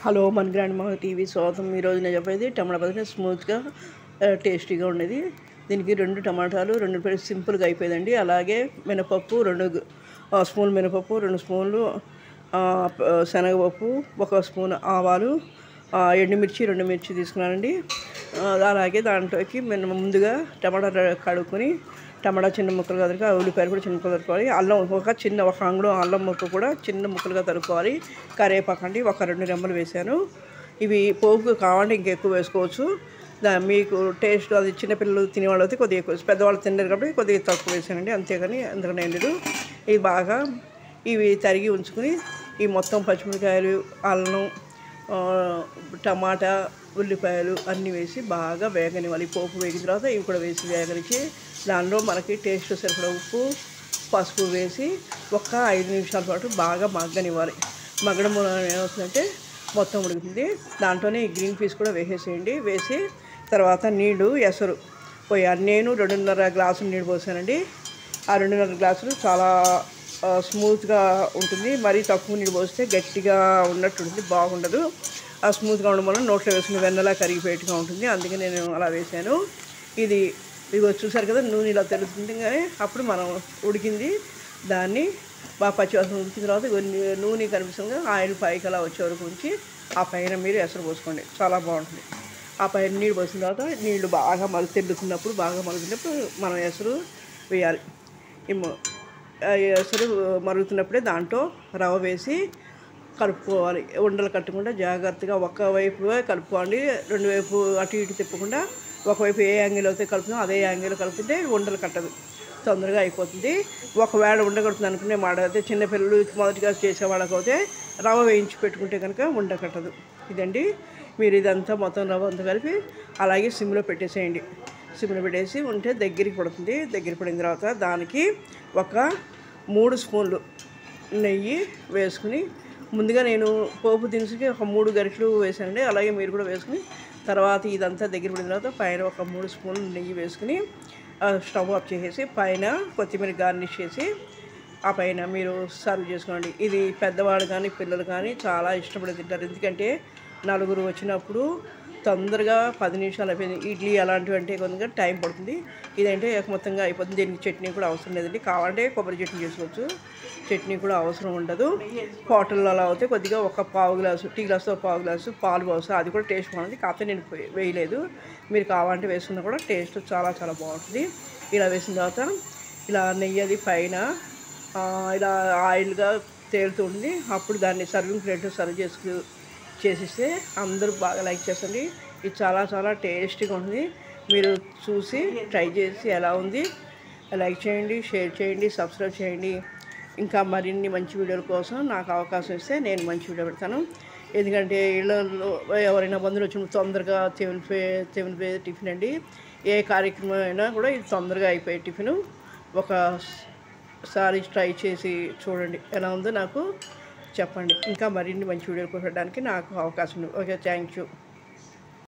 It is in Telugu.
హలో మన గ్రాండ్ మా టీవీ స్వాగతం. ఈరోజు నేను చెప్పేది టమాటా పచ్చడి స్మూత్గా టేస్టీగా ఉండేది. దీనికి 2 టమాటాలు 2 సింపుల్గా అయిపోయిందండి. అలాగే మినపప్పు 2 స్పూన్లు మినపప్పు, 2 స్పూన్లు శనగపప్పు, 1 స్పూన్ ఆవాలు, ఎండుమిర్చి 2 మిర్చి తీసుకున్నానండి. అలాగే దాంట్లోకి ముందుగా టమాటా కడుక్కొని టమాటా చిన్న ముక్కలుగా తరుక్కోవాలి, ఉల్లిపాయలు కూడా చిన్న ముక్కలు తరుక్కోవాలి, అల్లం ఒక అంగుళం అల్లం ముక్క కూడా చిన్న ముక్కలుగా తరుక్కోవాలి, కరివేపాకండి 1-2 రెమ్మలు వేసాను. ఇవి పోపుకు కావాలంటే ఇంకెక్కువ వేసుకోవచ్చు. మీకు టేస్ట్ అది చిన్నపిల్లలు తినేవాళ్ళు అయితే కొద్దిగా ఎక్కువ, పెద్దవాళ్ళు తిన్నారు కాబట్టి కొద్దిగా తక్కువ వేసానండి, అంతేగాని అందుకని ఏం లేదు. ఇవి బాగా తరిగి ఉంచుకుని ఈ మొత్తం పచ్చిమిరకాయలు, అల్లం, టమాటా, ఉల్లిపాయలు అన్నీ వేసి బాగా వేగనివ్వాలి. పోపు వేగిన తర్వాత ఇవి కూడా వేసి వేగనిచ్చి దానిలో మనకి టేస్ట్ సరిపడా ఉప్పు, పసుపు వేసి 5 నిమిషాల పాటు బాగా మగ్గనివ్వాలి. మగ్గడం ఏమవుతుందంటే మొత్తం ఉడుకుతుంది. దాంట్లోనే ఈ గ్రీన్ పీస్ కూడా వేసేసేయండి. వేసి తర్వాత నీళ్లు ఎసరు పోయాలి. నేను 2.5 గ్లాసులు నీళ్ళు పోసానండి. ఆ 2.5 గ్లాసులు చాలా స్మూత్గా ఉంటుంది. మరీ తక్కువ నీళ్ళు పోస్తే గట్టిగా ఉన్నట్టు ఉంటుంది, బాగుండదు. ఆ స్మూత్గా ఉండడం వల్ల నోట్లో వేసుకుని వెన్నలా కరిగిపోయేట్టుగా ఉంటుంది. అందుకే నేను అలా వేసాను. ఇది చూసారు కదా, నూనె ఇలా తెలుస్తుంది. కానీ అప్పుడు మనం ఉడికింది దాన్ని బాగా పచ్చివాసన ఉడికిన తర్వాత నూనె కనిపిస్తుంది, ఆయిల్ పైకి అలా వచ్చే వరకు ఉంచి ఆ పైన మీరు ఎసరు పోసుకోండి, చాలా బాగుంటుంది. ఆ పైన నీళ్ళు పోసిన తర్వాత నీళ్లు బాగా తెల్లుతున్నప్పుడు మనం ఎసరు వేయాలి. ఎసరు మరుగుతున్నప్పుడే దాంట్లో రవ్వ వేసి కలుపుకోవాలి. ఉండలు కట్టకుండా జాగ్రత్తగా ఒకవైపుగా కలుపుకోండి. 2 వైపు అటు ఇటు తిప్పకుండా ఒకవైపు ఏ యాంగిల్ అయితే కలుపుతుందో అదే యాంగిల్ కలుపుతుంటే ఉండలు కట్టదు, తొందరగా అయిపోతుంది. ఒకవేళ ఉండకడుతుంది అనుకునే మాట అయితే చిన్నపిల్లలు మొదటిగా చేసే వాళ్ళకైతే రవ్వ వేయించి పెట్టుకుంటే కనుక ఉండకట్టదు. ఇదండి, మీరు ఇదంతా మొత్తం రవ్వ అంతా కలిపి అలాగే సిమ్లో పెట్టేసేయండి. సిమ్లో పెట్టేసి ఉంటే దగ్గరికి పడుతుంది. దగ్గర పడిన తర్వాత దానికి 3 స్పూన్లు నెయ్యి వేసుకుని, ముందుగా నేను పోపు దినుసుకి 3 గరిటెలు వేసానండి. అలాగే మీరు కూడా వేసుకుని తర్వాత ఇదంతా దగ్గర పడిన తర్వాత పైన 3 స్పూన్లు నెయ్యి వేసుకుని స్టవ్ ఆఫ్ చేసేసి పైన కొత్తిమీర గార్నిష్ చేసి ఆ పైన మీరు సర్వ్ చేసుకోండి. ఇది పెద్దవాళ్ళు కానీ పిల్లలు కానీ చాలా ఇష్టపడి తింటారు. ఎందుకంటే 4 వచ్చినప్పుడు తొందరగా 10 నిమిషాలు అయిపోయింది. ఇడ్లీ అలాంటివి అంటే కొంచెం టైం పడుతుంది. ఇదంటే మొత్తంగా అయిపోతుంది. దీనికి చట్నీ కూడా అవసరం లేదండి. కావాలంటే కొబ్బరి చట్నీ చేసుకోవచ్చు, చట్నీ కూడా అవసరం ఉండదు. హోటల్లో అలా అయితే కొద్దిగా పావు గ్లాసు, టీ గ్లాసుతో పావు గ్లాసు పాలు పోస్తారు, అది కూడా టేస్ట్ బాగుంటుంది. కాకపోతే నేను వేయలేదు, మీరు కావాలంటే వేసుకున్నా కూడా టేస్ట్ చాలా చాలా బాగుంటుంది. ఇలా వేసిన తర్వాత ఇలా నెయ్యి అది పైన ఇలా ఆయిల్గా తేలుతుంది. అప్పుడు దాన్ని సర్వింగ్ ప్లేట్లో సర్వ్ చేసిస్తే అందరూ బాగా లైక్ చేస్తుంది. ఇది చాలా చాలా టేస్టీగా ఉంటుంది. మీరు చూసి ట్రై చేసి ఎలా ఉంది లైక్ చేయండి, షేర్ చేయండి, సబ్స్క్రైబ్ చేయండి. ఇంకా మరిన్ని మంచి వీడియోల కోసం నాకు అవకాశం ఇస్తే నేను మంచి వీడియో పెడతాను. ఎందుకంటే ఇళ్ళల్లో ఎవరైనా బంధువులు వచ్చినప్పుడు తొందరగా తెమిలిపోయే టిఫిన్ అండి. ఏ కార్యక్రమం అయినా కూడా ఇది తొందరగా అయిపోయే టిఫిను. ఒకసారి ట్రై చేసి చూడండి, ఎలా ఉందో నాకు చెప్పండి. ఇంకా మరిన్ని మంచి వీడియోలు పెట్టడానికి నాకు అవకాశం ఉంది. Okay, thank you.